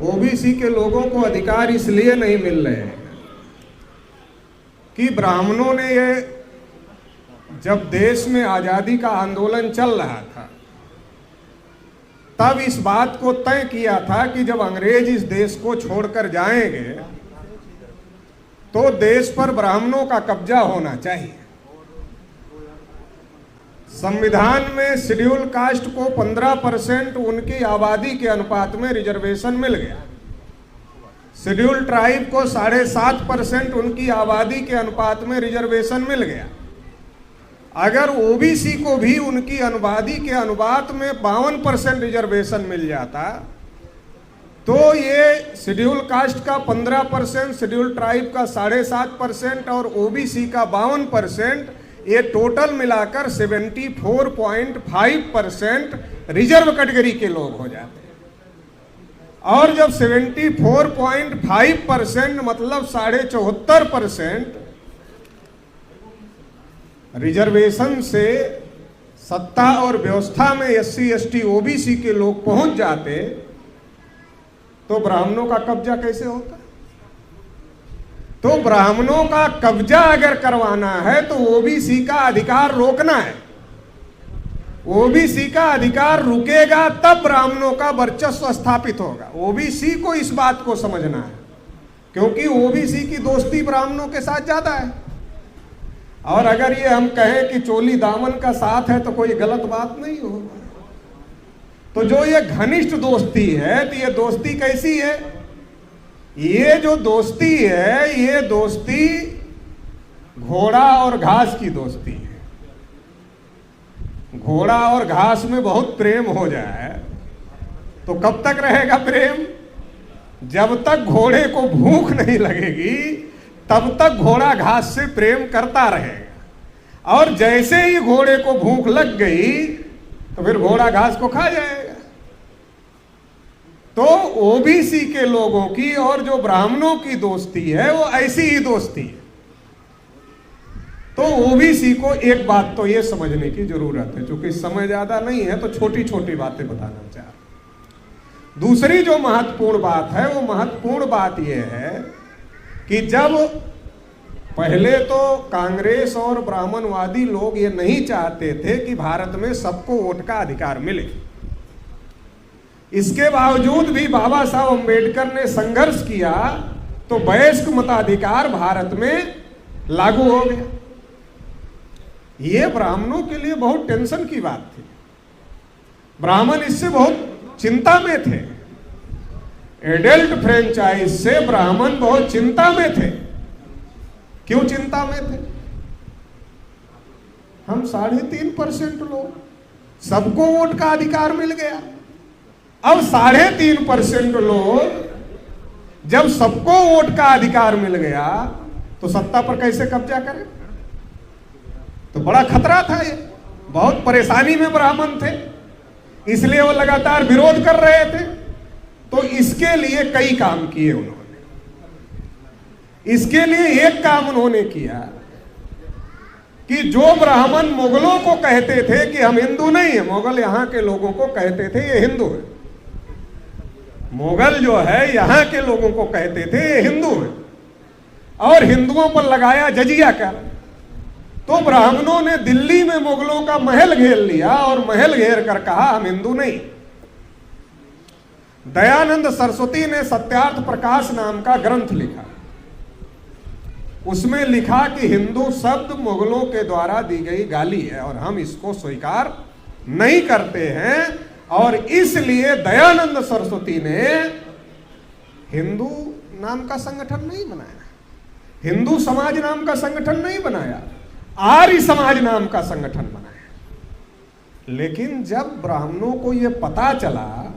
OBC के लोगों को अधिकार इसलिए नहीं मिल रहे हैं कि ब्राह्मणों ने ये जब देश में आज़ादी का आंदोलन चल रहा था तब इस बात को तय किया था कि जब अंग्रेज इस देश को छोड़कर जाएंगे तो देश पर ब्राह्मणों का कब्जा होना चाहिए। संविधान में शेड्यूल कास्ट को 15% उनकी आबादी के अनुपात में रिजर्वेशन मिल गया। शेड्यूल ट्राइब को 7.5% उनकी आबादी के अनुपात में रिजर्वेशन मिल गया। अगर ओबीसी को भी उनकी आबादी के अनुपात में 52% रिजर्वेशन मिल जाता तो ये शेड्यूल कास्ट का 15%, शेड्यूल ट्राइब का 7.5% और ओबीसी का 52%, ये टोटल मिलाकर 74.5% रिजर्व कैटेगरी के लोग हो जाते। और जब 74.5% मतलब 74.5% रिजर्वेशन से सत्ता और व्यवस्था में एससी, एसटी, ओबीसी के लोग पहुंच जाते तो ब्राह्मणों का कब्जा कैसे होता? तो ब्राह्मणों का कब्जा अगर करवाना है तो ओबीसी का अधिकार रोकना है। ओबीसी का अधिकार रुकेगा तब ब्राह्मणों का वर्चस्व स्थापित होगा। ओबीसी को इस बात को समझना है, क्योंकि ओबीसी की दोस्ती ब्राह्मणों के साथ ज्यादा है। और अगर ये हम कहें कि चोली दामन का साथ है तो कोई गलत बात नहीं होगा। तो जो ये घनिष्ठ दोस्ती है, तो ये दोस्ती कैसी है? ये जो दोस्ती है, ये दोस्ती घोड़ा और घास की दोस्ती है। घोड़ा और घास में बहुत प्रेम हो जाए तो कब तक रहेगा प्रेम? जब तक घोड़े को भूख नहीं लगेगी तब तक घोड़ा घास से प्रेम करता रहेगा। और जैसे ही घोड़े को भूख लग गई तो फिर घोड़ा घास को खा जाएगा। तो ओबीसी के लोगों की और जो ब्राह्मणों की दोस्ती है वो ऐसी ही दोस्ती है। तो ओबीसी को एक बात तो ये समझने की जरूरत है, क्योंकि समय ज्यादा नहीं है तो छोटी छोटी बातें बताना चाह रहा। दूसरी जो महत्वपूर्ण बात है, वो महत्वपूर्ण बात यह है कि जब पहले तो कांग्रेस और ब्राह्मणवादी लोग ये नहीं चाहते थे कि भारत में सबको वोट का अधिकार मिले। इसके बावजूद भी बाबा साहब अम्बेडकर ने संघर्ष किया तो वयस्क मताधिकार भारत में लागू हो गया। ये ब्राह्मणों के लिए बहुत टेंशन की बात थी। ब्राह्मण इससे बहुत चिंता में थे। एडल्ट फ्रेंचाइज से ब्राह्मण बहुत चिंता में थे। क्यों चिंता में थे? हम 3.5% लोग, सबको वोट का अधिकार मिल गया। अब 3.5% लोग जब सबको वोट का अधिकार मिल गया तो सत्ता पर कैसे कब्जा करें? तो बड़ा खतरा था। ये बहुत परेशानी में ब्राह्मण थे, इसलिए वो लगातार विरोध कर रहे थे। तो इसके लिए कई काम किए उन्होंने। इसके लिए एक काम उन्होंने किया कि जो ब्राह्मण मुगलों को कहते थे कि हम हिंदू नहीं है, मुगल यहां के लोगों को कहते थे ये हिंदू है। मुगल जो है यहां के लोगों को कहते थे ये हिंदू है, और हिंदुओं पर लगाया जजिया कर। तो ब्राह्मणों ने दिल्ली में मुगलों का महल घेर लिया और महल घेर कर कहा हम हिंदू नहीं। दयानंद सरस्वती ने सत्यार्थ प्रकाश नाम का ग्रंथ लिखा। उसमें लिखा कि हिंदू शब्द मुगलों के द्वारा दी गई गाली है और हम इसको स्वीकार नहीं करते हैं। और इसलिए दयानंद सरस्वती ने हिंदू नाम का संगठन नहीं बनाया, हिंदू समाज नाम का संगठन नहीं बनाया, आर्य समाज नाम का संगठन बनाया। लेकिन जब ब्राह्मणों को यह पता चला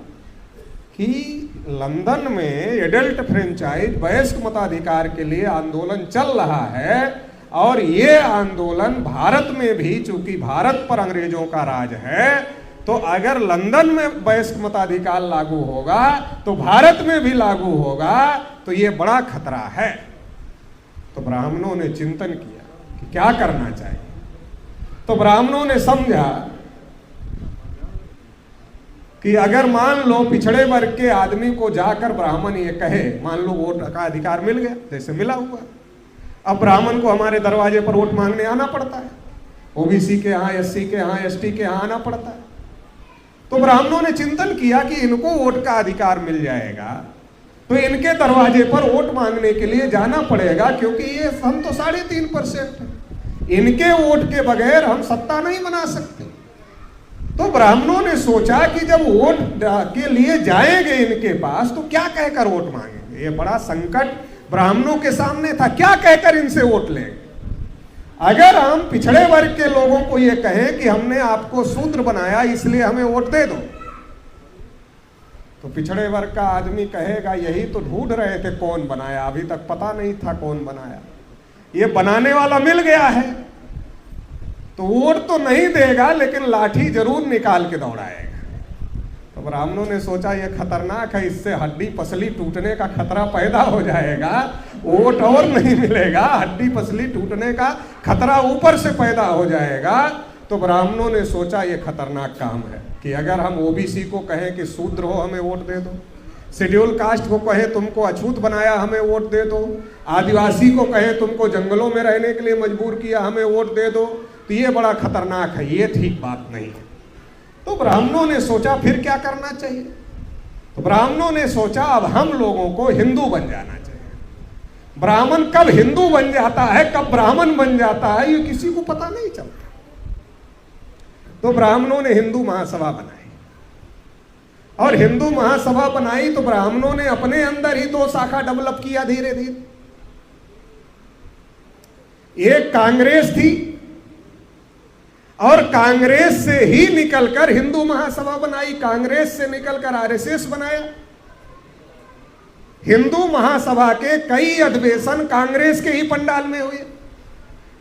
कि लंदन में एडल्ट फ्रेंचाइज वयस्क मताधिकार के लिए आंदोलन चल रहा है और ये आंदोलन भारत में भी, चूंकि भारत पर अंग्रेजों का राज है, तो अगर लंदन में वयस्क मताधिकार लागू होगा तो भारत में भी लागू होगा, तो ये बड़ा खतरा है। तो ब्राह्मणों ने चिंतन किया कि क्या करना चाहिए। तो ब्राह्मणों ने समझा कि अगर मान लो पिछड़े वर्ग के आदमी को जाकर ब्राह्मण ये कहे, मान लो वोट का अधिकार मिल गया, जैसे मिला हुआ, अब ब्राह्मण को हमारे दरवाजे पर वोट मांगने आना पड़ता है, ओबीसी के यहाँ, एससी के यहाँ, एसटी के यहाँ आना पड़ता है। तो ब्राह्मणों ने चिंतन किया कि इनको वोट का अधिकार मिल जाएगा तो इनके दरवाजे पर वोट मांगने के लिए जाना पड़ेगा, क्योंकि ये हम तो 3.5% है, इनके वोट के बगैर हम सत्ता नहीं बना सकते। तो ब्राह्मणों ने सोचा कि जब वोट के लिए जाएंगे इनके पास तो क्या कहकर वोट मांगेंगे। ये बड़ा संकट ब्राह्मणों के सामने था, क्या कहकर इनसे वोट लेंगे। अगर हम पिछड़े वर्ग के लोगों को ये कहें कि हमने आपको शूद्र बनाया इसलिए हमें वोट दे दो, तो पिछड़े वर्ग का आदमी कहेगा यही तो ढूंढ रहे थे कौन बनाया, अभी तक पता नहीं था कौन बनाया, ये बनाने वाला मिल गया है। तो वोट तो नहीं देगा लेकिन लाठी जरूर निकाल के दौड़ाएगा। तो ब्राह्मणों ने सोचा ये खतरनाक है, इससे हड्डी पसली टूटने का खतरा पैदा हो जाएगा, वोट और नहीं मिलेगा, हड्डी पसली टूटने का खतरा ऊपर से पैदा हो जाएगा। तो ब्राह्मणों ने सोचा ये खतरनाक काम है कि अगर हम ओबीसी को कहें कि शूद्र हो हमें वोट दे दो, शेड्यूल कास्ट को कहें तुमको अछूत बनाया हमें वोट दे दो, आदिवासी को कहें तुमको जंगलों में रहने के लिए मजबूर किया हमें वोट दे दो, तो ये बड़ा खतरनाक है, ये ठीक बात नहीं है। तो ब्राह्मणों ने सोचा फिर क्या करना चाहिए। तो ब्राह्मणों ने सोचा अब हम लोगों को हिंदू बन जाना चाहिए। ब्राह्मण कब हिंदू बन जाता है, कब ब्राह्मण बन जाता है, ये किसी को पता नहीं चलता। तो ब्राह्मणों ने हिंदू महासभा बनाई, और हिंदू महासभा बनाई तो ब्राह्मणों ने अपने अंदर ही 2 शाखा डेवलप किया धीरे धीरे। एक कांग्रेस थी और कांग्रेस से ही निकलकर हिंदू महासभा बनाई, कांग्रेस से निकलकर आरएसएस बनाया। हिंदू महासभा के कई अधिवेशन कांग्रेस के ही पंडाल में हुए।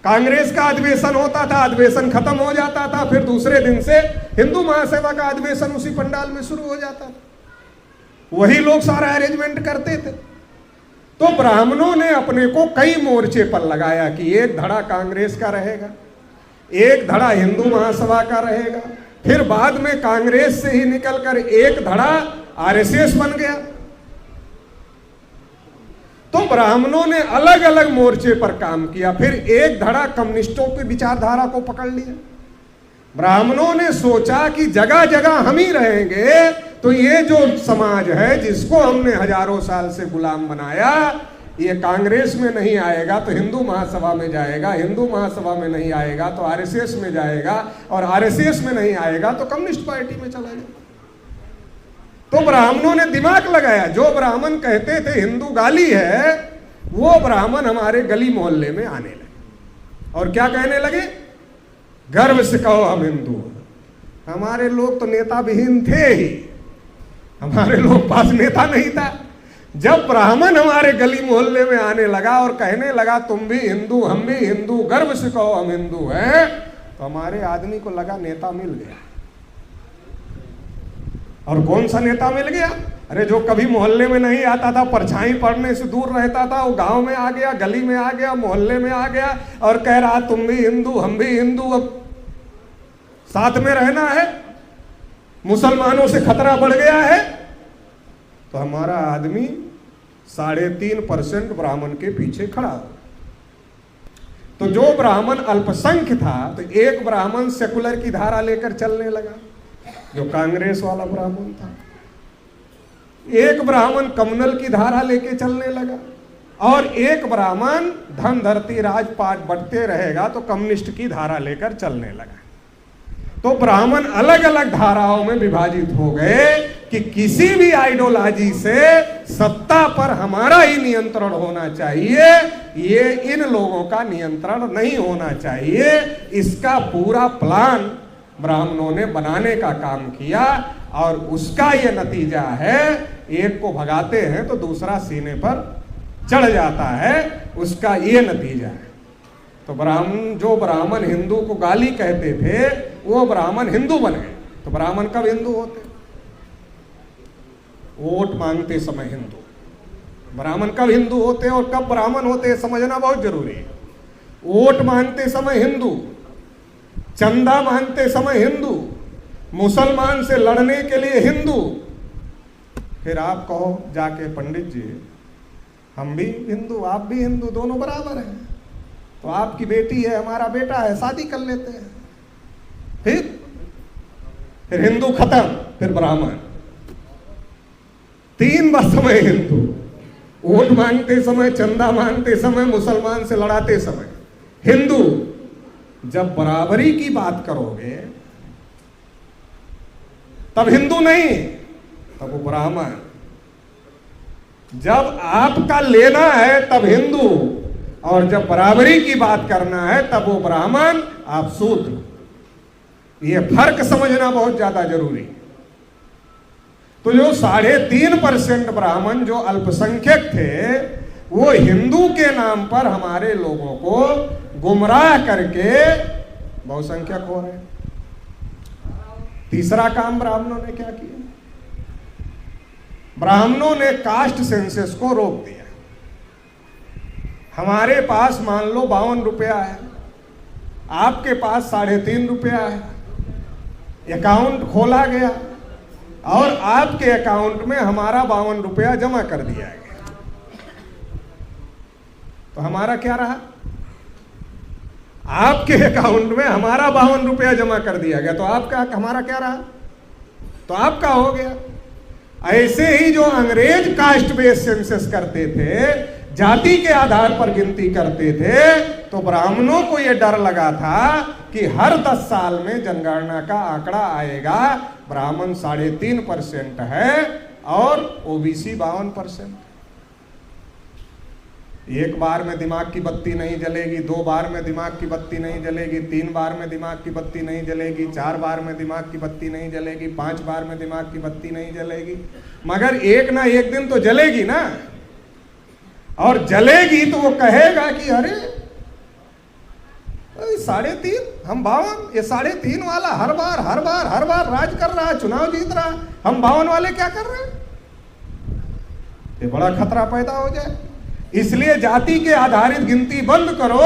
कांग्रेस का अधिवेशन होता था, अधिवेशन खत्म हो जाता था, फिर दूसरे दिन से हिंदू महासभा का अधिवेशन उसी पंडाल में शुरू हो जाता था, वही लोग सारा अरेंजमेंट करते थे। तो ब्राह्मणों ने अपने को कई मोर्चे पर लगाया कि एक धड़ा कांग्रेस का रहेगा, एक धड़ा हिंदू महासभा का रहेगा, फिर बाद में कांग्रेस से ही निकलकर एक धड़ा आरएसएस बन गया। तो ब्राह्मणों ने अलग अलग मोर्चे पर काम किया, फिर एक धड़ा कम्युनिस्टों की विचारधारा को पकड़ लिया। ब्राह्मणों ने सोचा कि जगह जगह हम ही रहेंगे तो ये जो समाज है जिसको हमने हजारों साल से गुलाम बनाया, ये कांग्रेस में नहीं आएगा तो हिंदू महासभा में जाएगा, हिंदू महासभा में नहीं आएगा तो आरएसएस में जाएगा, और आरएसएस में नहीं आएगा तो कम्युनिस्ट पार्टी में चला जाएगा। तो ब्राह्मणों ने दिमाग लगाया, जो ब्राह्मण कहते थे हिंदू गाली है, वो ब्राह्मण हमारे गली मोहल्ले में आने लगे और क्या कहने लगे, गर्व से कहो हम हिंदू। हमारे लोग तो नेता विहीन थे ही, हमारे लोग पास नेता नहीं था। जब ब्राह्मण हमारे गली मोहल्ले में आने लगा और कहने लगा तुम भी हिंदू हम भी हिंदू, गर्व से कहो हम हिंदू हैं, तो हमारे आदमी को लगा नेता मिल गया। और कौन सा नेता मिल गया? अरे जो कभी मोहल्ले में नहीं आता था, परछाई पड़ने से दूर रहता था, वो गांव में आ गया, गली में आ गया, मोहल्ले में आ गया और कह रहा तुम भी हिंदू हम भी हिंदू, अब साथ में रहना है, मुसलमानों से खतरा बढ़ गया है। तो हमारा आदमी 3.5% ब्राह्मण के पीछे खड़ा हो। तो जो ब्राह्मण अल्पसंख्य था तो एक ब्राह्मण सेकुलर की धारा लेकर चलने लगा, जो कांग्रेस वाला ब्राह्मण था। एक ब्राह्मण कम्युनल की धारा लेके चलने लगा, और एक ब्राह्मण धन धरती राजपाट बढ़ते रहेगा तो कम्युनिस्ट की धारा लेकर चलने लगा। तो ब्राह्मण अलग अलग धाराओं में विभाजित हो गए कि किसी भी आइडियोलॉजी से सत्ता पर हमारा ही नियंत्रण होना चाहिए, ये इन लोगों का नियंत्रण नहीं होना चाहिए। इसका पूरा प्लान ब्राह्मणों ने बनाने का काम किया, और उसका ये नतीजा है, एक को भगाते हैं तो दूसरा सीने पर चढ़ जाता है, उसका ये नतीजा है। तो जो ब्राह्मण हिंदू को गाली कहते थे वो ब्राह्मण हिंदू बन गए। तो ब्राह्मण कब हिंदू होते? वोट मांगते समय हिंदू। ब्राह्मण कब हिंदू होते और कब ब्राह्मण होते समझना बहुत जरूरी है। वोट मांगते समय हिंदू, चंदा मांगते समय हिंदू, मुसलमान से लड़ने के लिए हिंदू। फिर आप कहो जाके पंडित जी हम भी हिंदू आप भी हिंदू, दोनों बराबर हैं, तो आपकी बेटी है हमारा बेटा है, शादी कर लेते हैं। फिर हिंदू खत्म, फिर ब्राह्मण। 3 समय हिंदू, वोट मांगते समय, चंदा मांगते समय, मुसलमान से लड़ाते समय हिंदू। जब बराबरी की बात करोगे तब हिंदू नहीं, तब वो ब्राह्मण। जब आपका लेना है तब हिंदू, और जब बराबरी की बात करना है तब वो ब्राह्मण, आप शूद्र। ये फर्क समझना बहुत ज्यादा जरूरी है। तो जो 3.5% ब्राह्मण जो अल्पसंख्यक थे, वो हिंदू के नाम पर हमारे लोगों को गुमराह करके बहुसंख्यक हो रहे हैं। तीसरा काम ब्राह्मणों ने क्या किया? ब्राह्मणों ने कास्ट सेंसस को रोक दिया। हमारे पास मान लो 52 रुपया है, आपके पास 3.5 रुपया है, अकाउंट खोला गया और आपके अकाउंट में हमारा 52 रुपया जमा कर दिया गया। तो हमारा क्या रहा? आपके अकाउंट में हमारा 52 रुपया जमा कर दिया गया, तो आपका हमारा क्या रहा? तो आपका हो गया। ऐसे ही जो अंग्रेज कास्ट बेस्ड सेंसस करते थे, जाति के आधार पर गिनती करते थे, तो ब्राह्मणों को यह डर लगा था कि हर 10 साल में जनगणना का आंकड़ा आएगा, ब्राह्मण 3.5% है और ओबीसी 52%। एक बार में दिमाग की बत्ती नहीं जलेगी, 2 बार में दिमाग की बत्ती नहीं जलेगी, 3 बार में दिमाग की बत्ती नहीं जलेगी, 4 बार में दिमाग की बत्ती नहीं जलेगी, 5 बार में दिमाग की बत्ती नहीं जलेगी, मगर एक ना एक दिन तो जलेगी ना। और जलेगी तो वो कहेगा कि अरे 3.5 हम 52, ये 3.5 वाला हर बार राज कर रहा है, चुनाव जीत रहा है, हम 52 वाले क्या कर रहे हैं? ये बड़ा खतरा पैदा हो जाए। इसलिए जाति के आधारित गिनती बंद करो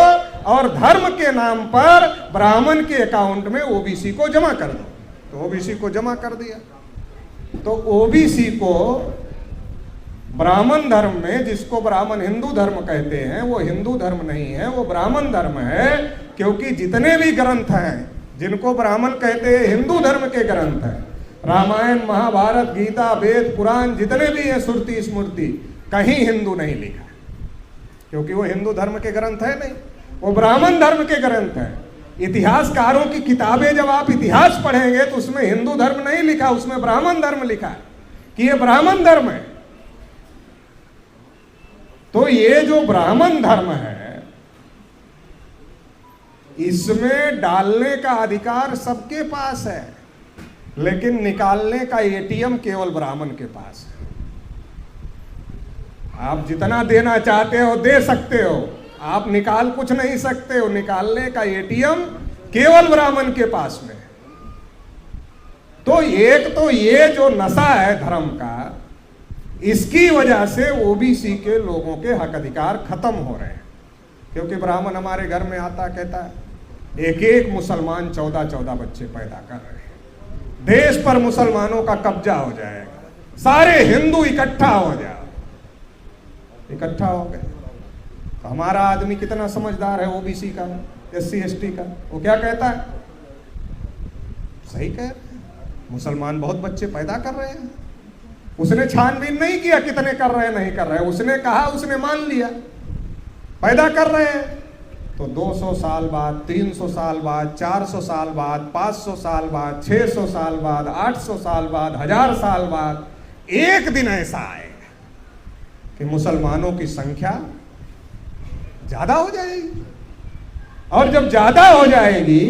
और धर्म के नाम पर ब्राह्मण के अकाउंट में ओबीसी को जमा कर दो। तो ओबीसी को जमा कर दिया, तो ओबीसी को ब्राह्मण धर्म में, जिसको ब्राह्मण हिंदू धर्म कहते हैं, वो हिंदू धर्म नहीं है, वो ब्राह्मण धर्म है। क्योंकि जितने भी ग्रंथ हैं जिनको ब्राह्मण कहते हैं, हिंदू धर्म के ग्रंथ हैं, रामायण, महाभारत, गीता, वेद, पुराण, जितने भी हैं, श्रुति स्मृति, कहीं हिंदू नहीं लिखा, क्योंकि वो हिंदू धर्म के ग्रंथ है नहीं, वो ब्राह्मण धर्म के ग्रंथ है। इतिहासकारों की किताबें जब आप इतिहास पढ़ेंगे तो उसमें हिंदू धर्म नहीं लिखा, उसमें ब्राह्मण धर्म लिखा है कि ये ब्राह्मण धर्म है। तो ये जो ब्राह्मण धर्म है, इसमें डालने का अधिकार सबके पास है, लेकिन निकालने का एटीएम केवल ब्राह्मण के पास है। आप जितना देना चाहते हो दे सकते हो, आप निकाल कुछ नहीं सकते हो। निकालने का एटीएम केवल ब्राह्मण के पास में। तो एक तो ये जो नशा है धर्म का, इसकी वजह से ओबीसी के लोगों के हक अधिकार खत्म हो रहे हैं। क्योंकि ब्राह्मण हमारे घर में आता, कहता है एक मुसलमान 14 बच्चे पैदा कर रहे हैं, देश पर मुसलमानों का कब्जा हो जाएगा, सारे हिंदू इकट्ठा हो जाओ। इकट्ठा हो गए तो हमारा आदमी कितना समझदार है, ओबीसी का, SC ST का, वो क्या कहता है? सही कह रहे हैं, मुसलमान बहुत बच्चे पैदा कर रहे हैं। उसने छानबीन नहीं किया कितने कर रहे हैं नहीं कर रहे हैं, उसने कहा, उसने मान लिया पैदा कर रहे हैं। तो 200 साल बाद, 300 साल बाद, 400 साल बाद, 500 साल बाद, 600 साल बाद, 800 साल बाद, 1000 साल बाद एक दिन ऐसा आएगा कि मुसलमानों की संख्या ज्यादा हो जाएगी, और जब ज्यादा हो जाएगी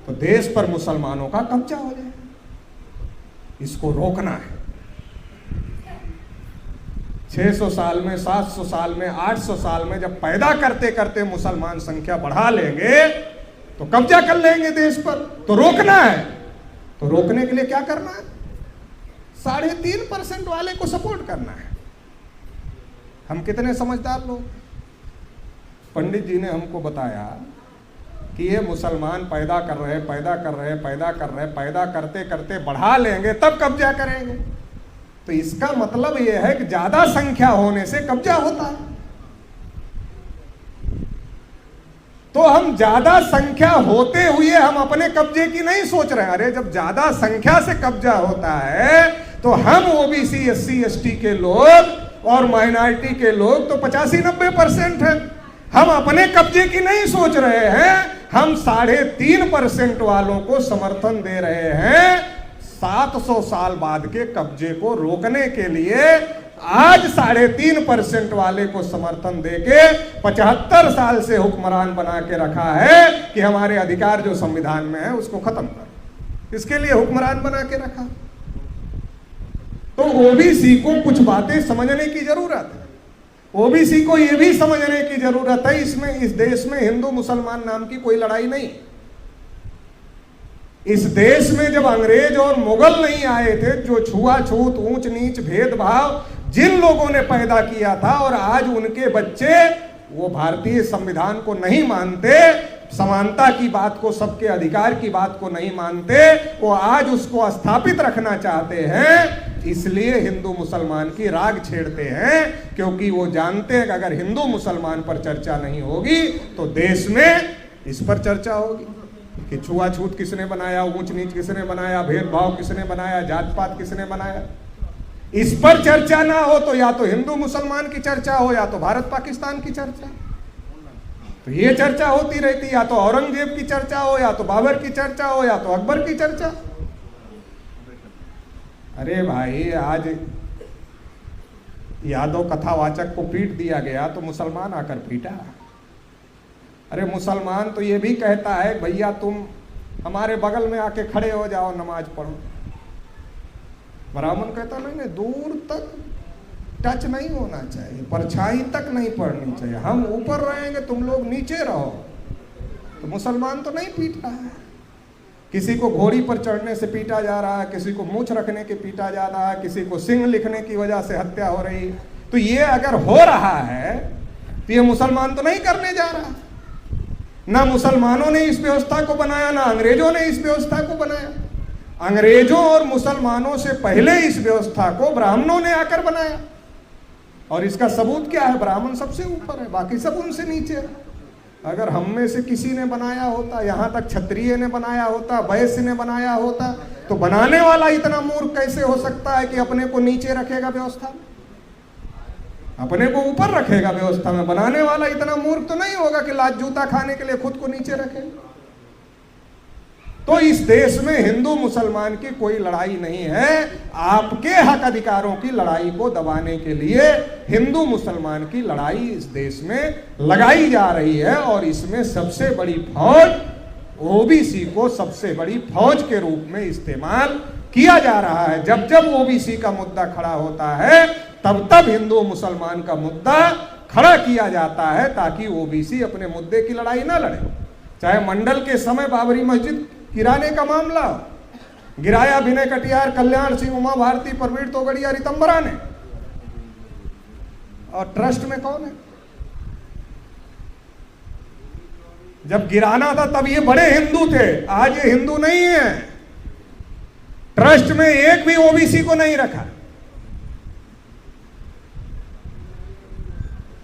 तो देश पर मुसलमानों का कब्जा हो जाएगा। इसको रोकना है। 600 साल में, 700 साल में, 800 साल में जब पैदा करते करते मुसलमान संख्या बढ़ा लेंगे तो कब्जा कर लेंगे देश पर। तो रोकना है, तो रोकने के लिए क्या करना है? 3.5% वाले को सपोर्ट करना है। हम कितने समझदार लोग। पंडित जी ने हमको बताया कि ये मुसलमान पैदा कर रहे पैदा करते करते बढ़ा लेंगे तब कब्जा करेंगे। तो इसका मतलब यह है कि ज्यादा संख्या होने से कब्जा होता है। तो हम ज्यादा संख्या होते हुए हम अपने कब्जे की नहीं सोच रहे हैं। अरे जब ज्यादा संख्या से कब्जा होता है तो हम ओबीसी SC ST के लोग और माइनॉरिटी के लोग तो 85-90% है। हम अपने कब्जे की नहीं सोच रहे हैं, हम 3.5% वालों को समर्थन दे रहे हैं 700 साल बाद के कब्जे को रोकने के लिए। आज 3.5% वाले को समर्थन देके 75 साल से हुक्मरान बना के रखा है कि हमारे अधिकार जो संविधान में है उसको खत्म कर, इसके लिए हुक्मरान बना के रखा। तो ओबीसी को कुछ बातें समझने की जरूरत है। ओबीसी को यह भी समझने की जरूरत है इस देश में हिंदू मुसलमान नाम की कोई लड़ाई नहीं। इस देश में जब अंग्रेज और मुगल नहीं आए थे, जो छुआछूत, ऊंच नीच, भेदभाव जिन लोगों ने पैदा किया था, और आज उनके बच्चे वो भारतीय संविधान को नहीं मानते, समानता की बात को, सबके अधिकार की बात को नहीं मानते, वो आज उसको स्थापित रखना चाहते हैं। इसलिए हिंदू मुसलमान की राग छेड़ते हैं, क्योंकि वो जानते हैं कि अगर हिंदू मुसलमान पर चर्चा नहीं होगी तो देश में इस पर चर्चा होगी कि छुआछूत किसने बनाया, ऊंच नीच किसने बनाया, भेदभाव किसने बनाया, जात पात किसने बनाया। इस पर चर्चा ना हो तो या तो हिंदू मुसलमान की चर्चा हो या तो भारत पाकिस्तान की चर्चा। तो ये चर्चा होती रहती, या तो औरंगजेब की चर्चा हो, या तो बाबर की चर्चा हो, या तो अकबर की चर्चा। अरे भाई, आज यादव कथावाचक को पीट दिया गया तो मुसलमान आकर पीटा। अरे मुसलमान तो ये भी कहता है भैया तुम हमारे बगल में आके खड़े हो जाओ, नमाज पढ़ो। ब्राह्मण कहता नहीं, दूर तक टच नहीं होना चाहिए, परछाई तक नहीं पड़नी चाहिए, हम ऊपर रहेंगे तुम लोग नीचे रहो। तो मुसलमान तो नहीं पीट रहा है, किसी को घोड़ी पर चढ़ने से पीटा जा रहा है, किसी को मूछ रखने के पीटा जा रहा है, किसी को सिंह लिखने की वजह से हत्या हो रही है। तो ये अगर हो रहा है तो ये मुसलमान तो नहीं करने जा रहा। ना मुसलमानों ने इस व्यवस्था को बनाया, ना अंग्रेजों ने इस व्यवस्था को बनाया। अंग्रेजों और मुसलमानों से पहले इस व्यवस्था को ब्राह्मणों ने आकर बनाया, और इसका सबूत क्या है? ब्राह्मण सबसे ऊपर है, बाकी सब उनसे नीचे है। अगर हम में से किसी ने बनाया होता, यहाँ तक क्षत्रिय ने बनाया होता, वैश्य ने बनाया होता, तो बनाने वाला इतना मूर्ख कैसे हो सकता है कि अपने को नीचे रखेगा व्यवस्था में, अपने को ऊपर रखेगा व्यवस्था में? बनाने वाला इतना मूर्ख तो नहीं होगा कि लात जूता खाने के लिए खुद को नीचे रखेगा। तो इस देश में हिंदू मुसलमान की कोई लड़ाई नहीं है, आपके हक अधिकारों की लड़ाई को दबाने के लिए हिंदू मुसलमान की लड़ाई इस देश में लगाई जा रही है। और इसमें सबसे बड़ी फौज ओबीसी को सबसे बड़ी फौज के रूप में इस्तेमाल किया जा रहा है। जब जब ओबीसी का मुद्दा खड़ा होता है तब तब हिंदू मुसलमान का मुद्दा खड़ा किया जाता है, ताकि ओबीसी अपने मुद्दे की लड़ाई ना लड़े। चाहे मंडल के समय बाबरी मस्जिद गिराने का मामला, गिराया विनय कटियार, कल्याण सिंह, उमा भारती, परवीर तोगड़िया, रितंबरा ने, और ट्रस्ट में कौन है? जब गिराना था तब ये बड़े हिंदू थे, आज ये हिंदू नहीं है। ट्रस्ट में एक भी ओबीसी को नहीं रखा।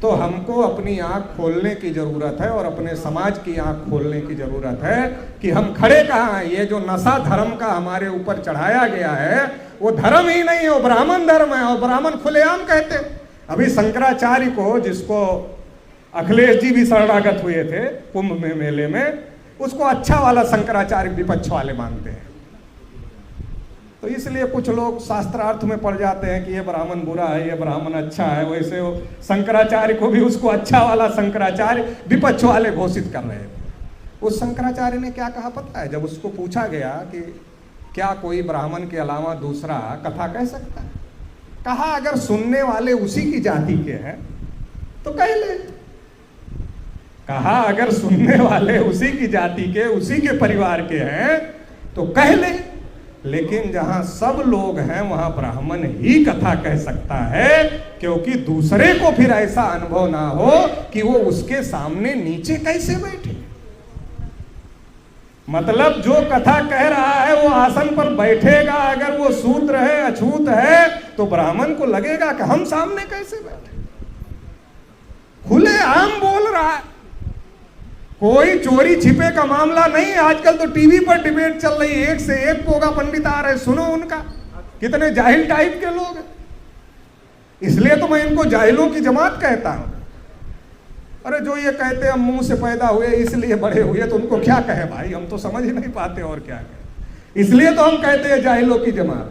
तो हमको अपनी आंख खोलने की जरूरत है और अपने समाज की आंख खोलने की जरूरत है कि हम खड़े कहाँ हैं। ये जो नशा धर्म का हमारे ऊपर चढ़ाया गया है वो धर्म ही नहीं है, वो ब्राह्मण धर्म है, और ब्राह्मण खुलेआम कहते। अभी शंकराचार्य को, जिसको अखिलेश जी भी शरणागत हुए थे कुंभ में मेले में, उसको अच्छा वाला शंकराचार्य विपक्ष वाले मानते हैं। तो इसलिए कुछ लोग शास्त्रार्थ में पड़ जाते हैं कि ये ब्राह्मण बुरा है, ये ब्राह्मण अच्छा है। वैसे वो शंकराचार्य को भी उसको अच्छा वाला शंकराचार्य विपक्ष वाले घोषित कर रहे थे। उस शंकराचार्य ने क्या कहा पता है? जब उसको पूछा गया कि क्या कोई ब्राह्मण के अलावा दूसरा कथा कह सकता है, कहा अगर सुनने वाले उसी की जाति के हैं तो कह ले। कहा अगर सुनने वाले उसी की जाति के, उसी के परिवार के हैं तो कह ले। लेकिन जहां सब लोग हैं वहां ब्राह्मण ही कथा कह सकता है, क्योंकि दूसरे को फिर ऐसा अनुभव ना हो कि वो उसके सामने नीचे कैसे बैठे। मतलब जो कथा कह रहा है वो आसन पर बैठेगा, अगर वो सूत्र है, अछूत है, तो ब्राह्मण को लगेगा कि हम सामने कैसे बैठे। खुले आम बोल रहा है, कोई चोरी छिपे का मामला नहीं है। आजकल तो टीवी पर डिबेट चल रही है, एक से एक पोगा पंडित आ रहे, सुनो उनका, कितने जाहिल टाइप के लोग हैं। इसलिए तो मैं इनको जाहिलों की जमात कहता हूं। अरे जो ये कहते हम मुंह से पैदा हुए इसलिए बड़े हुए, तो उनको क्या कहे भाई, हम तो समझ ही नहीं पाते और क्या कहे। इसलिए तो हम कहते हैं जाहिलों की जमात।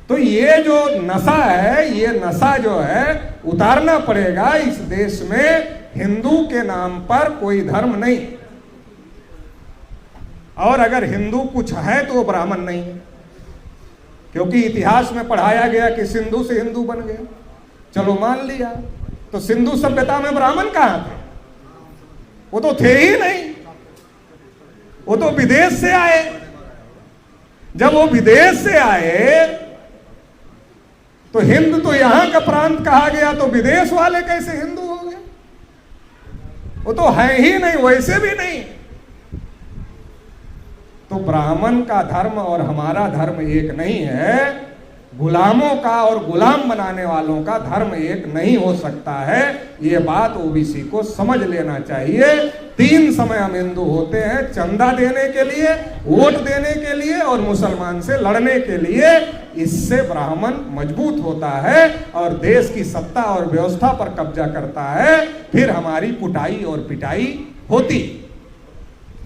तो ये जो नशा है, ये नशा जो है उतारना पड़ेगा। इस देश में हिंदू के नाम पर कोई धर्म नहीं, और अगर हिंदू कुछ है तो वो ब्राह्मण नहीं है, क्योंकि इतिहास में पढ़ाया गया कि सिंधु से हिंदू बन गए। चलो मान लिया, तो सिंधु सभ्यता में ब्राह्मण कहां थे? वो तो थे ही नहीं, वो तो विदेश से आए। जब वो विदेश से आए तो हिंद तो यहां का प्रांत कहा गया, तो विदेश वाले कैसे हिंदू हो गए? वो तो है ही नहीं, वैसे भी नहीं। तो ब्राह्मण का धर्म और हमारा धर्म एक नहीं है। गुलामों का और गुलाम बनाने वालों का धर्म एक नहीं हो सकता है। ये बात ओबीसी को समझ लेना चाहिए। 3 समय हम हिंदू होते हैं, चंदा देने के लिए, वोट देने के लिए और मुसलमान से लड़ने के लिए। इससे ब्राह्मण मजबूत होता है और देश की सत्ता और व्यवस्था पर कब्जा करता है। फिर हमारी कुटाई और पिटाई होती।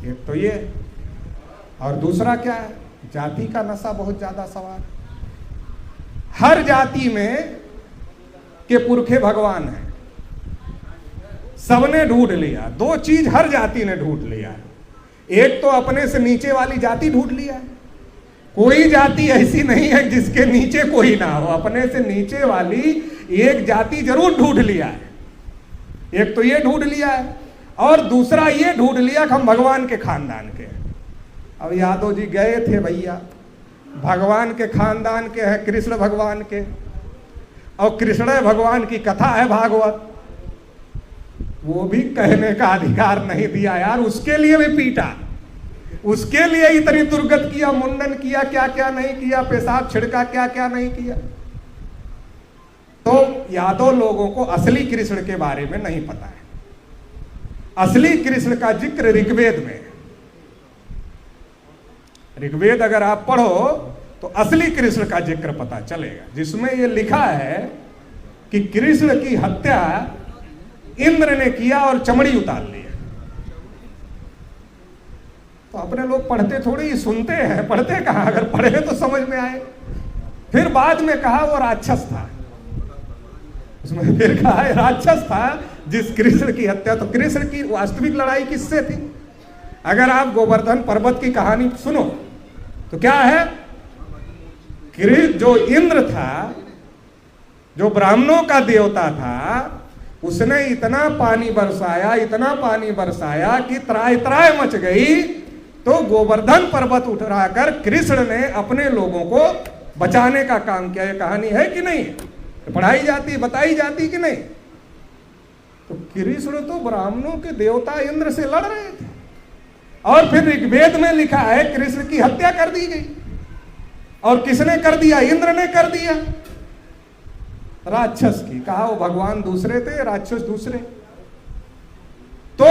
एक तो ये, और दूसरा क्या है, जाति का नशा बहुत ज्यादा सवार। हर जाति में के पुरखे भगवान हैं, सबने ढूंढ लिया। 2 चीज हर जाति ने ढूंढ लिया है। एक तो अपने से नीचे वाली जाति ढूंढ लिया है। कोई जाति ऐसी नहीं है जिसके नीचे कोई ना हो, अपने से नीचे वाली एक जाति जरूर ढूंढ लिया है। एक तो ये ढूंढ लिया है, और दूसरा ये ढूंढ लिया कि हम भगवान के खानदान के। अब यादव जी गए थे भैया, भगवान के खानदान के हैं, कृष्ण भगवान के, और कृष्ण भगवान की कथा है भागवत, वो भी कहने का अधिकार नहीं दिया यार। उसके लिए भी पीटा, उसके लिए इतनी दुर्गत किया, मुंडन किया, क्या क्या नहीं किया, पेशाब छिड़का, क्या क्या नहीं किया। तो यादव लोगों को असली कृष्ण के बारे में नहीं पता है। असली कृष्ण का जिक्र ऋग्वेद में, ऋग्वेद अगर आप पढ़ो तो असली कृष्ण का जिक्र पता चलेगा, जिसमें यह लिखा है कि कृष्ण की हत्या इंद्र ने किया और चमड़ी उतार लिया। तो अपने लोग पढ़ते थोड़ी ही सुनते हैं, पढ़ते कहां, अगर पढ़े तो समझ में आए। फिर बाद में कहा वो राक्षस था, उसमें फिर कहा राक्षस था जिस कृष्ण की हत्या। तो कृष्ण की वास्तविक लड़ाई किससे थी? अगर आप गोवर्धन पर्वत की कहानी सुनो तो क्या है, जो इंद्र था, जो ब्राह्मणों का देवता था, उसने इतना पानी बरसाया, इतना पानी बरसाया कि त्राय त्राय मच गई। तो गोवर्धन पर्वत उठाकर कृष्ण ने अपने लोगों को बचाने का काम किया। ये कहानी है कि नहीं? पढ़ाई जाती, बताई जाती कि नहीं? तो कृष्ण तो ब्राह्मणों के देवता इंद्र से लड़ रहे थे, और फिर ऋग्वेद में लिखा है कृष्ण की हत्या कर दी गई। और किसने कर दिया? इंद्र ने कर दिया, राक्षस की। कहा वो भगवान दूसरे थे, राक्षस दूसरे। तो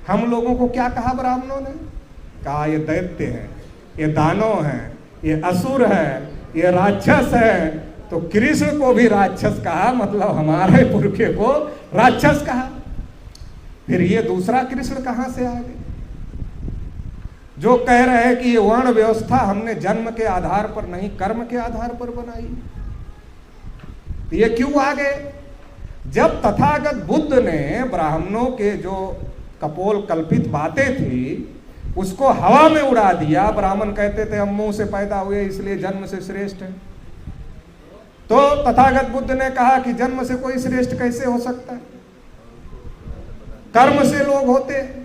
हम लोगों को क्या कहा ब्राह्मणों ने? कहा ये दैत्य है, ये दानव है, ये असुर है, ये राक्षस है। तो कृष्ण को भी राक्षस कहा, मतलब हमारे पुरखे को राक्षस कहा। फिर ये दूसरा कृष्ण कहां से आ गए, जो कह रहे हैं कि ये वर्ण व्यवस्था हमने जन्म के आधार पर नहीं, कर्म के आधार पर बनाई। ये क्यों आ गए? जब तथागत बुद्ध ने ब्राह्मणों के जो कपोल कल्पित बातें थी उसको हवा में उड़ा दिया। ब्राह्मण कहते थे हम मुंह से पैदा हुए इसलिए जन्म से श्रेष्ठ है। तो तथागत बुद्ध ने कहा कि जन्म से कोई श्रेष्ठ कैसे हो सकता है, कर्म से लोग होते हैं।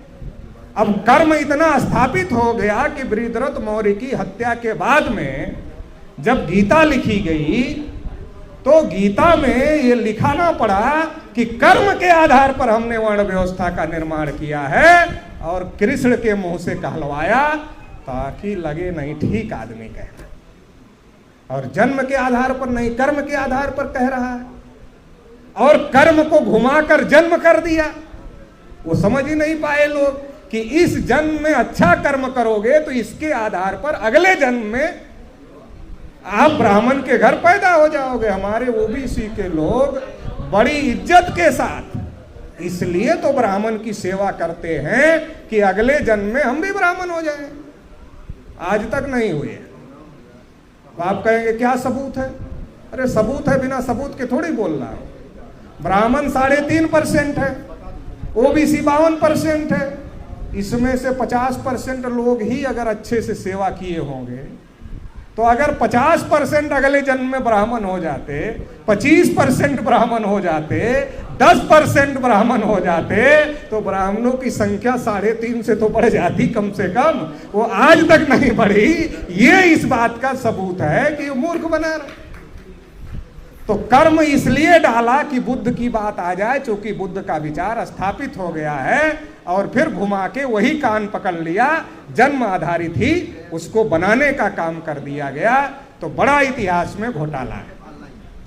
अब कर्म इतना स्थापित हो गया कि बृहद्रथ मौर्य की हत्या के बाद में जब गीता लिखी गई तो गीता में ये लिखाना पड़ा कि कर्म के आधार पर हमने वर्ण व्यवस्था का निर्माण किया है। और कृष्ण के मुंह से कहलवाया ताकि लगे नहीं ठीक आदमी कहना, और जन्म के आधार पर नहीं कर्म के आधार पर कह रहा है, और कर्म को घुमाकर जन्म कर दिया। वो समझ ही नहीं पाए लोग कि इस जन्म में अच्छा कर्म करोगे तो इसके आधार पर अगले जन्म में आप ब्राह्मण के घर पैदा हो जाओगे। हमारे ओबीसी के लोग बड़ी इज्जत के साथ इसलिए तो ब्राह्मण की सेवा करते हैं कि अगले जन्म में हम भी ब्राह्मण हो जाएं। आज तक नहीं हुए। तो आप कहेंगे क्या सबूत है? अरे सबूत है, बिना सबूत के थोड़ी बोल रहा हूं। ब्राह्मण 3.5% है, ओबीसी 52% है। इसमें से 50% लोग ही अगर अच्छे से सेवा किए होंगे, तो अगर 50% अगले जन्म में ब्राह्मण हो जाते, 25% ब्राह्मण हो जाते, 10% ब्राह्मण हो जाते, तो ब्राह्मणों की संख्या 3.5 से तो बढ़ जाती कम से कम। वो आज तक नहीं बढ़ी। ये इस बात का सबूत है कि मूर्ख बना रहा। तो कर्म इसलिए डाला कि बुद्ध की बात आ जाए, चूंकि बुद्ध का विचार स्थापित हो गया है, और फिर घुमा के वही कान पकड़ लिया। जन्म आधारित ही उसको बनाने का काम कर दिया गया। तो बड़ा इतिहास में घोटाला है।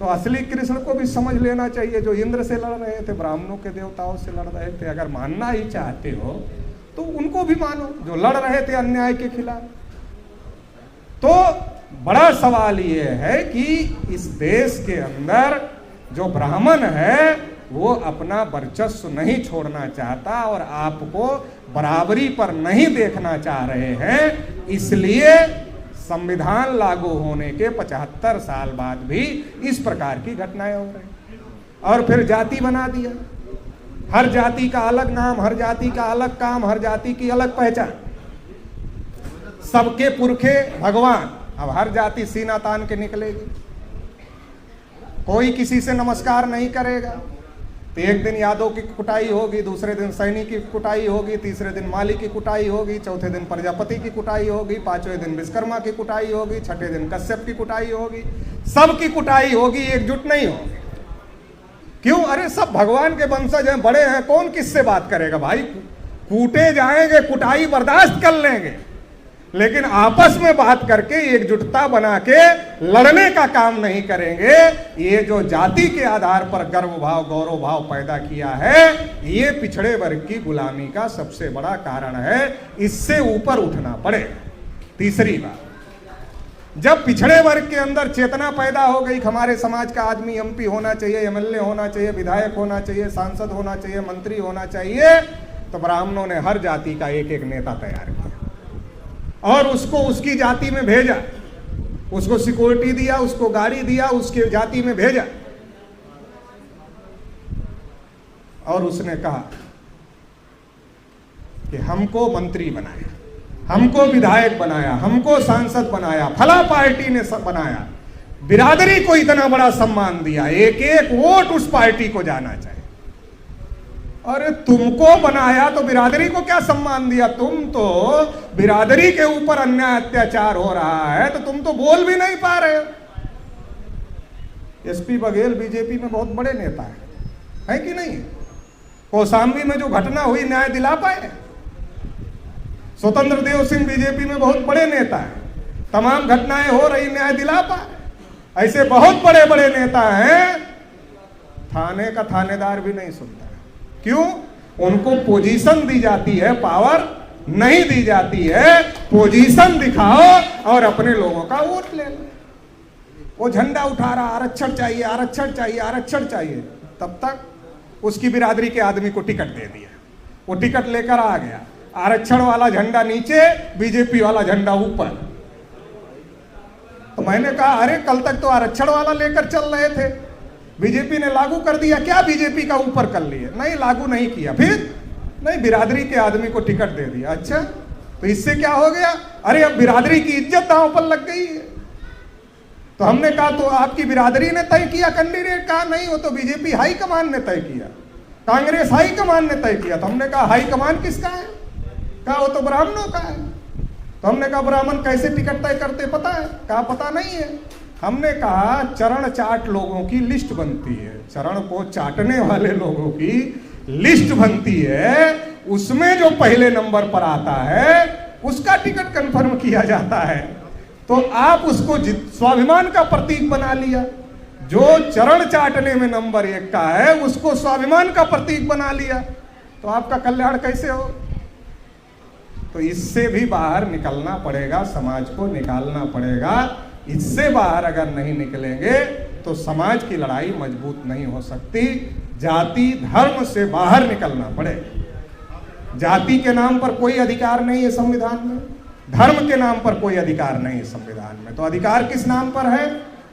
तो असली कृष्ण को भी समझ लेना चाहिए, जो इंद्र से लड़ रहे थे, ब्राह्मणों के देवताओं से लड़ रहे थे। अगर मानना ही चाहते हो तो उनको भी मानो जो लड़ रहे थे अन्याय के खिलाफ। तो बड़ा सवाल ये है कि इस देश के अंदर जो ब्राह्मण है वो अपना वर्चस्व नहीं छोड़ना चाहता और आपको बराबरी पर नहीं देखना चाह रहे हैं। इसलिए संविधान लागू होने के 75 साल बाद भी इस प्रकार की घटनाएं हो रही। और फिर जाति बना दिया, हर जाति का अलग नाम, हर जाति का अलग काम, हर जाति की अलग पहचान, सबके पुरखे भगवान। अब हर जाति सीना तान के निकलेगी, कोई किसी से नमस्कार नहीं करेगा। तो एक दिन यादव की कुटाई होगी, दूसरे दिन सैनी की कुटाई होगी, तीसरे दिन माली की कुटाई होगी, चौथे दिन प्रजापति की कुटाई होगी, पांचवें दिन विश्वकर्मा की कुटाई होगी, छठे दिन कश्यप की कुटाई होगी। सबकी कुटाई होगी, एकजुट नहीं होगी। क्यों? अरे सब भगवान के वंशज हैं, बड़े हैं, कौन किससे बात करेगा भाई? कूटे जाएंगे, कुटाई बर्दाश्त कर लेंगे, लेकिन आपस में बात करके एकजुटता बना के लड़ने का काम नहीं करेंगे। ये जो जाति के आधार पर गर्व भाव, गौरव भाव पैदा किया है, ये पिछड़े वर्ग की गुलामी का सबसे बड़ा कारण है। इससे ऊपर उठना पड़ेगा। तीसरी बात, जब पिछड़े वर्ग के अंदर चेतना पैदा हो गई, हमारे समाज का आदमी एमपी होना चाहिए, एमएलए होना चाहिए, विधायक होना चाहिए, सांसद होना चाहिए, मंत्री होना चाहिए, तो ब्राह्मणों ने हर जाति का एक एक नेता तैयार किया और उसको उसकी जाति में भेजा, उसको सिक्योरिटी दिया, उसको गाड़ी दिया, उसके जाति में भेजा। और उसने कहा कि हमको मंत्री बनाया, हमको विधायक बनाया, हमको सांसद बनाया, फला पार्टी ने सब बनाया, बिरादरी को इतना बड़ा सम्मान दिया, एक एक वोट उस पार्टी को जाना चाहिए। अरे तुमको बनाया तो बिरादरी को क्या सम्मान दिया? तुम तो बिरादरी के ऊपर अन्याय अत्याचार हो रहा है तो तुम तो बोल भी नहीं पा रहे हो। एसपी बघेल बीजेपी में बहुत बड़े नेता है कि नहीं? कौशाम्बी में जो घटना हुई न्याय दिला पाए? स्वतंत्र देव सिंह बीजेपी में बहुत बड़े नेता है, तमाम घटनाएं हो रही न्याय दिला पाए। ऐसे बहुत बड़े बड़े नेता हैं, थाने का थानेदार भी नहीं सुनता। क्यों? उनको पोजीशन दी जाती है, पावर नहीं दी जाती है। पोजीशन दिखाओ और अपने लोगों का वोट ले लो। वो झंडा उठा रहा, आरक्षण चाहिए, आरक्षण चाहिए, आरक्षण चाहिए, तब तक उसकी बिरादरी के आदमी को टिकट दे दिया, वो टिकट लेकर आ गया, आरक्षण वाला झंडा नीचे, बीजेपी वाला झंडा ऊपर। तो मैंने कहा अरे कल तक तो आरक्षण वाला लेकर चल रहे थे, बीजेपी ने लागू कर दिया, क्या बीजेपी का ऊपर कर लिए? नहीं, लागू नहीं किया। फिर नहीं, बिरादरी के आदमी को टिकट दे दिया। अच्छा, तो इससे क्या हो गया? अरे अब बिरादरी की इज्जत दांव पर लग गई है। तो हमने कहा तो आपकी बिरादरी ने तय किया कैंडिडेट? कहा नहीं, वो तो बीजेपी हाईकमान ने तय किया, कांग्रेस हाईकमान ने तय किया। तो हमने कहा हाईकमान किसका है? कहा वो तो ब्राह्मणों का है। तो हमने कहा ब्राह्मण कैसे टिकट तय करते पता है? कहा पता नहीं है। हमने कहा चरण चाट लोगों की लिस्ट बनती है, चरण को चाटने वाले लोगों की लिस्ट बनती है, उसमें जो पहले नंबर पर आता है उसका टिकट कंफर्म किया जाता है। तो आप उसको स्वाभिमान का प्रतीक बना लिया। जो चरण चाटने में नंबर 1 का है उसको स्वाभिमान का प्रतीक बना लिया, तो आपका कल्याण कैसे हो? तो इससे भी बाहर निकलना पड़ेगा, समाज को निकालना पड़ेगा। इससे बाहर अगर नहीं निकलेंगे तो समाज की लड़ाई मजबूत नहीं हो सकती। जाति धर्म से बाहर निकलना पड़ेगा। जाति के नाम पर कोई अधिकार नहीं है संविधान में, धर्म के नाम पर कोई अधिकार नहीं है संविधान में। तो अधिकार किस नाम पर है?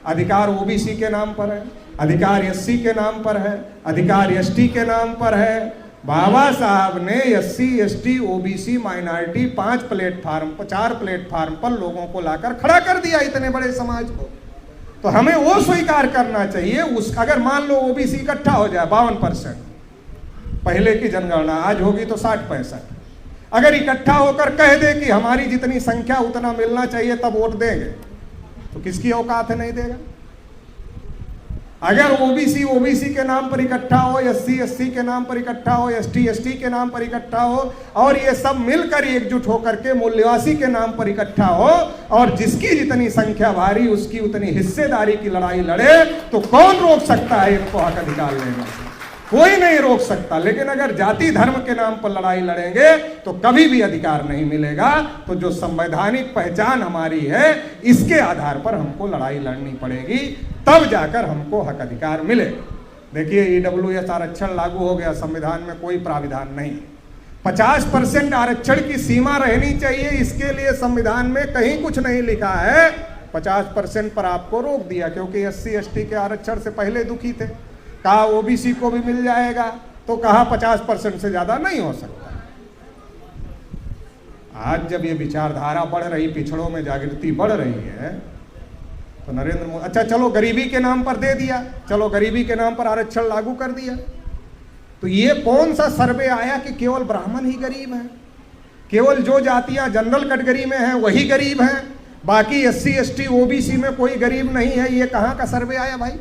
अधिकार ओबीसी के नाम पर है, अधिकार एससी के नाम पर है, अधिकार एसटी के नाम पर है। बाबा साहब ने SC ST OBC minority 4 platform पर लोगों को लाकर खड़ा कर दिया, इतने बड़े समाज को। तो हमें वो स्वीकार करना चाहिए। अगर मान लो ओबीसी इकट्ठा हो जाए 52%, पहले की जनगणना आज होगी तो 60-65, अगर इकट्ठा होकर कह दे कि हमारी जितनी संख्या उतना मिलना चाहिए तब वोट देंगे, तो किसकी औकात है नहीं देगा? अगर ओबीसी के नाम पर इकट्ठा हो, एससी के नाम पर इकट्ठा हो, एसटी के नाम पर इकट्ठा हो, और ये सब मिलकर एकजुट होकर के मूल्यवासी के नाम पर इकट्ठा हो, और जिसकी जितनी संख्या भारी उसकी उतनी हिस्सेदारी की लड़ाई लड़े, तो कौन रोक सकता है इनको हक अधिकार लेने से? कोई नहीं रोक सकता। लेकिन अगर जाति धर्म के नाम पर लड़ाई लड़ेंगे तो कभी भी अधिकार नहीं मिलेगा। तो जो संवैधानिक पहचान हमारी है, इसके आधार पर हमको लड़ाई लड़नी पड़ेगी, तब जाकर हमको हक अधिकार मिले। देखिए, ईडब्ल्यूएस आरक्षण लागू हो गया, संविधान में कोई प्राविधान नहीं। 50% आरक्षण की सीमा रहनी चाहिए, इसके लिए संविधान में कहीं कुछ नहीं लिखा है। 50% पर आपको रोक दिया, क्योंकि एससी एसटी के आरक्षण से पहले दुखी थे। कहा ओबीसी को भी मिल जाएगा, तो कहा 50% से ज्यादा नहीं हो सकता। आज जब ये विचारधारा बढ़ रही, पिछड़ों में जागृति बढ़ रही है, तो नरेंद्र मोदी, अच्छा चलो गरीबी के नाम पर दे दिया, चलो गरीबी के नाम पर आरक्षण लागू कर दिया। तो ये कौन सा सर्वे आया कि केवल ब्राह्मण ही गरीब है? केवल जो जातियां जनरल कैटेगरी में हैं वही गरीब हैं, बाकी एससी एसटी ओबीसी में कोई गरीब नहीं है? ये कहां का सर्वे आया भाई?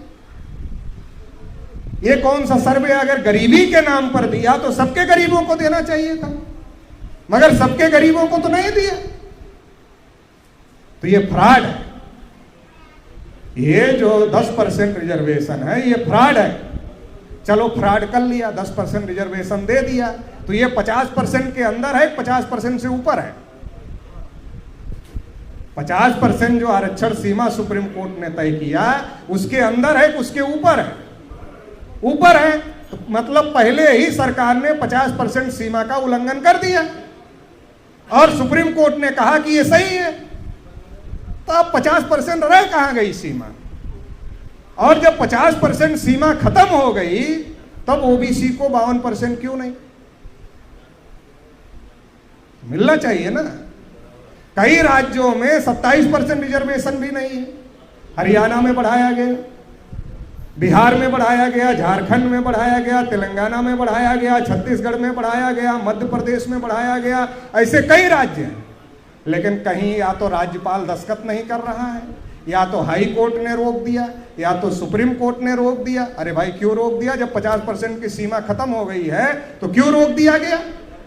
ये कौन सा सर्वे? अगर गरीबी के नाम पर दिया तो सबके गरीबों को देना चाहिए था, मगर सबके गरीबों को तो नहीं दिया। तो ये फ्रॉड है। ये जो 10% रिजर्वेशन है, ये फ्रॉड है। चलो फ्रॉड कर लिया, 10% रिजर्वेशन दे दिया, तो ये 50% के अंदर है, 50% से ऊपर है। 50% जो आरक्षण सीमा सुप्रीम कोर्ट ने तय किया, उसके अंदर है, उसके ऊपर है? ऊपर है। तो मतलब पहले ही सरकार ने 50% सीमा का उल्लंघन कर दिया, और सुप्रीम कोर्ट ने कहा कि ये सही है। तो अब 50% रह कहां गई सीमा? और जब 50% सीमा खत्म हो गई, तब ओबीसी को 52% क्यों नहीं मिलना चाहिए ना? कई राज्यों में 27% रिजर्वेशन भी नहीं है। हरियाणा में बढ़ाया गया, बिहार में बढ़ाया गया, झारखंड में बढ़ाया गया, तेलंगाना में बढ़ाया गया, छत्तीसगढ़ में बढ़ाया गया, मध्य प्रदेश में बढ़ाया गया, ऐसे कई राज्य हैं। लेकिन कहीं या तो राज्यपाल दस्तखत नहीं कर रहा है, या तो हाई कोर्ट ने रोक दिया, या तो सुप्रीम कोर्ट ने रोक दिया। अरे भाई क्यों रोक दिया? जब 50% की सीमा खत्म हो गई है तो क्यों रोक दिया गया?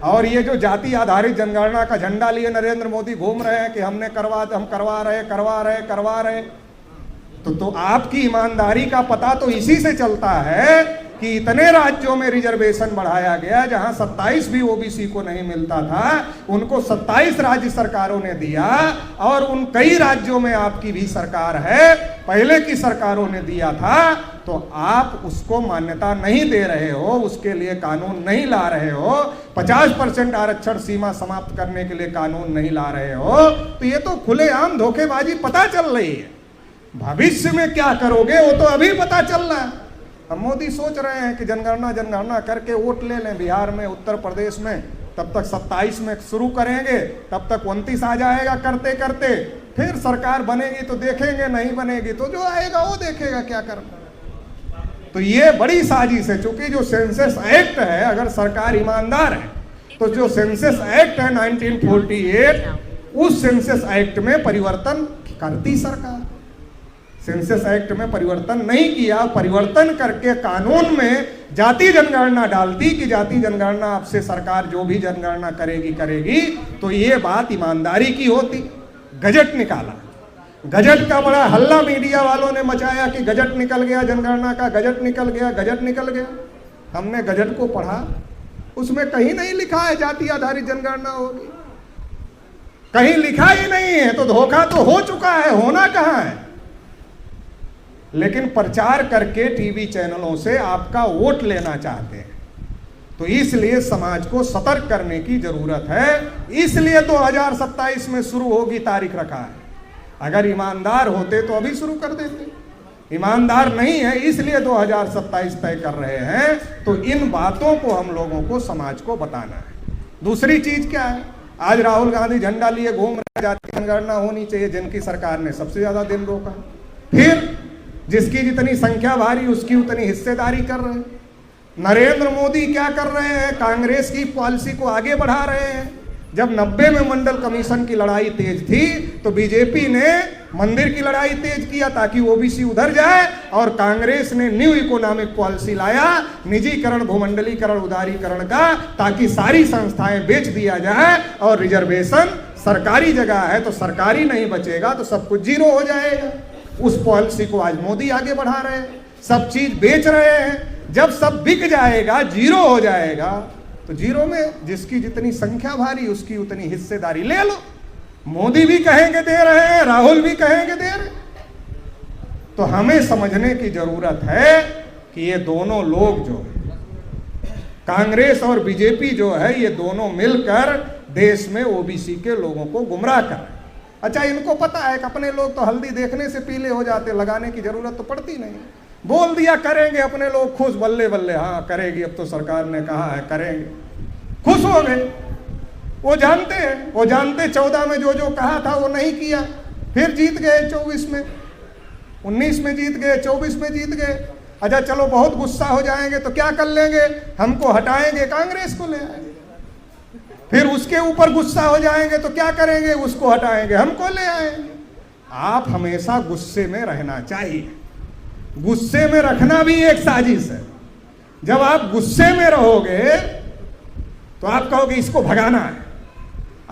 और ये जो जाति आधारित जनगणना का झंडा लिए नरेंद्र मोदी घूम रहे हैं कि हम करवा रहे, तो आपकी ईमानदारी का पता तो इसी से चलता है कि इतने राज्यों में रिजर्वेशन बढ़ाया गया, जहां 27 भी ओबीसी को नहीं मिलता था, उनको 27 राज्य सरकारों ने दिया, और उन कई राज्यों में आपकी भी सरकार है, पहले की सरकारों ने दिया था। तो आप उसको मान्यता नहीं दे रहे हो, उसके लिए कानून नहीं ला रहे हो, 50% आरक्षण सीमा समाप्त करने के लिए कानून नहीं ला रहे हो, तो ये तो खुलेआम धोखेबाजी पता चल रही है। भविष्य में क्या करोगे वो तो अभी पता चल रहा है। अब मोदी सोच रहे हैं कि जनगणना करके वोट ले लें बिहार में, उत्तर प्रदेश में, तब तक 27 में शुरू करेंगे, तब तक 29 आ जाएगा करते करते, फिर सरकार बनेगी तो देखेंगे, नहीं बनेगी तो जो आएगा वो देखेगा क्या करना। तो ये बड़ी साजिश है। चूंकि जो सेंसस एक्ट है, अगर सरकार ईमानदार है, तो जो सेंसस एक्ट है 1948, उस सेंसस एक्ट में परिवर्तन करती सरकार। सेंसस एक्ट में परिवर्तन नहीं किया, परिवर्तन करके कानून में जाति जनगणना डाल दी कि जाति जनगणना आपसे सरकार जो भी जनगणना करेगी, तो ये बात ईमानदारी की होती। गजट निकाला, गजट का बड़ा हल्ला मीडिया वालों ने मचाया कि गजट निकल गया जनगणना का, गजट निकल गया, गजट निकल गया। हमने गजट को पढ़ा, उसमें कहीं नहीं लिखा है जाति आधारित जनगणना होगी, कहीं लिखा ही नहीं है। तो धोखा तो हो चुका है, होना कहां है। लेकिन प्रचार करके टीवी चैनलों से आपका वोट लेना चाहते हैं, तो इसलिए समाज को सतर्क करने की जरूरत है। इसलिए 2027 में शुरू होगी तारीख रखा है। अगर ईमानदार होते तो अभी शुरू कर देते, ईमानदार नहीं है इसलिए 2027 तय कर रहे हैं। तो इन बातों को हम लोगों को समाज को बताना है। दूसरी चीज क्या है, आज राहुल गांधी झंडा लिए घूम रहे, जाति जनगणना होनी चाहिए, जिनकी सरकार ने सबसे ज्यादा दिन रोका। फिर जिसकी जितनी संख्या भारी उसकी उतनी हिस्सेदारी कर रहे हैं। नरेंद्र मोदी क्या कर रहे हैं, कांग्रेस की पॉलिसी को आगे बढ़ा रहे हैं। जब 90 में मंडल कमीशन की लड़ाई तेज थी तो बीजेपी ने मंदिर की लड़ाई तेज किया ताकि ओबीसी उधर जाए, और कांग्रेस ने न्यू इकोनॉमिक पॉलिसी लाया, निजीकरण, भूमंडलीकरण, उदारीकरण का, ताकि सारी संस्थाएं बेच दिया जाए और रिजर्वेशन सरकारी जगह है तो सरकारी नहीं बचेगा तो सब कुछ जीरो हो जाएगा। उस पॉलिसी को आज मोदी आगे बढ़ा रहे हैं, सब चीज बेच रहे हैं। जब सब बिक जाएगा, जीरो हो जाएगा, तो जीरो में जिसकी जितनी संख्या भारी उसकी उतनी हिस्सेदारी ले लो। मोदी भी कहेंगे दे रहे हैं, राहुल भी कहेंगे दे रहे। तो हमें समझने की जरूरत है कि ये दोनों लोग जो कांग्रेस और बीजेपी जो है, ये दोनों मिलकर देश में ओबीसी के लोगों को गुमराह कर रहे हैं। अच्छा, इनको पता है कि अपने लोग तो हल्दी देखने से पीले हो जाते, लगाने की जरूरत तो पड़ती नहीं। बोल दिया करेंगे, अपने लोग खुश, बल्ले बल्ले, हाँ करेगी, अब तो सरकार ने कहा है करेंगे, खुश हो गए। वो जानते हैं, वो जानते 14 में जो जो कहा था वो नहीं किया, फिर जीत गए 24 में, 19 में जीत गए, 24 में जीत गए। अच्छा चलो बहुत गुस्सा हो जाएंगे तो क्या कर लेंगे, हमको हटाएंगे, कांग्रेस को ले आएंगे। फिर उसके ऊपर गुस्सा हो जाएंगे तो क्या करेंगे, उसको हटाएंगे, हमको ले आएंगे। आप हमेशा गुस्से में रहना चाहिए, गुस्से में रखना भी एक साजिश है। जब आप गुस्से में रहोगे तो आप कहोगे इसको भगाना है।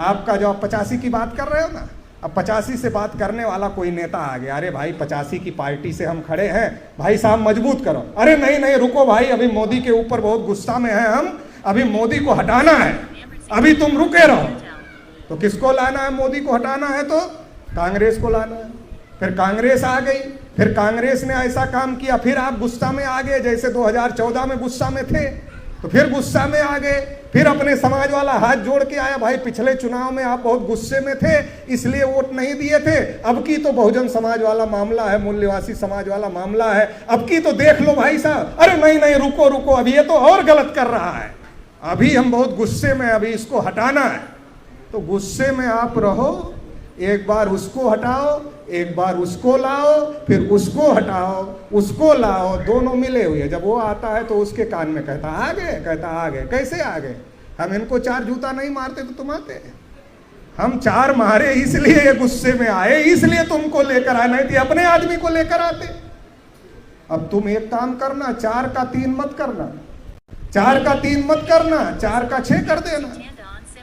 आपका जो आप 85 की बात कर रहे हो ना, अब 85 से बात करने वाला कोई नेता आ गया, अरे भाई 85 की पार्टी से हम खड़े हैं, भाई साहब मजबूत करो। अरे नहीं नहीं रुको भाई, अभी मोदी के ऊपर बहुत गुस्सा में है हम, अभी मोदी को हटाना है, अभी तुम रुके रहो। तो किसको लाना है, मोदी को हटाना है तो कांग्रेस को लाना है। फिर कांग्रेस आ गई, फिर कांग्रेस ने ऐसा काम किया, फिर आप गुस्सा में आ गए, जैसे 2014 में गुस्सा में थे तो फिर गुस्सा में आ गए। फिर अपने समाज वाला हाथ जोड़ के आया, भाई पिछले चुनाव में आप बहुत गुस्से में थे इसलिए वोट नहीं दिए थे, अब की तो बहुजन समाज वाला मामला है, मूल्यवासी समाज वाला मामला है, अब की तो देख लो भाई साहब। अरे नहीं नहीं रुको रुको, अभी ये तो और गलत कर रहा है, अभी हम बहुत गुस्से में, अभी इसको हटाना है। तो गुस्से में आप रहो, एक बार उसको हटाओ, एक बार उसको लाओ, फिर उसको हटाओ, उसको लाओ, दोनों मिले हुए। जब वो आता है तो उसके कान में कहता आ गए, कहता आ गए। कैसे आ गए, हम इनको 4 जूता नहीं मारते तो तुम आते, हम 4 मारे इसलिए ये गुस्से में आए, इसलिए तुमको लेकर आए, नहीं तो अपने आदमी को लेकर आते। अब तुम एक काम करना, 4 का 3 मत करना, 4 का 3 मत करना, 4 का 6 कर देना।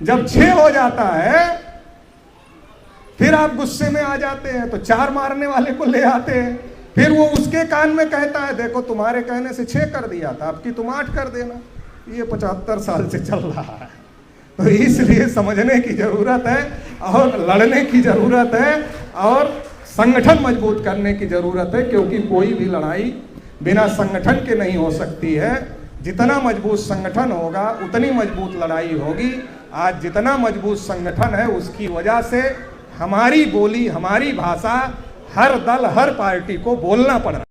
जब 6 हो जाता है फिर आप गुस्से में आ जाते हैं तो 4 मारने वाले को ले आते हैं, फिर वो उसके कान में कहता है देखो तुम्हारे कहने से 6 कर दिया था, अब की तुम 8 कर देना। ये 75 साल से चल रहा है। तो इसलिए समझने की जरूरत है और लड़ने की जरूरत है और संगठन मजबूत करने की जरूरत है, क्योंकि कोई भी लड़ाई बिना संगठन के नहीं हो सकती है। जितना मजबूत संगठन होगा उतनी मजबूत लड़ाई होगी। आज जितना मजबूत संगठन है उसकी वजह से हमारी बोली, हमारी भाषा हर दल, हर पार्टी को बोलना पड़ रहा है।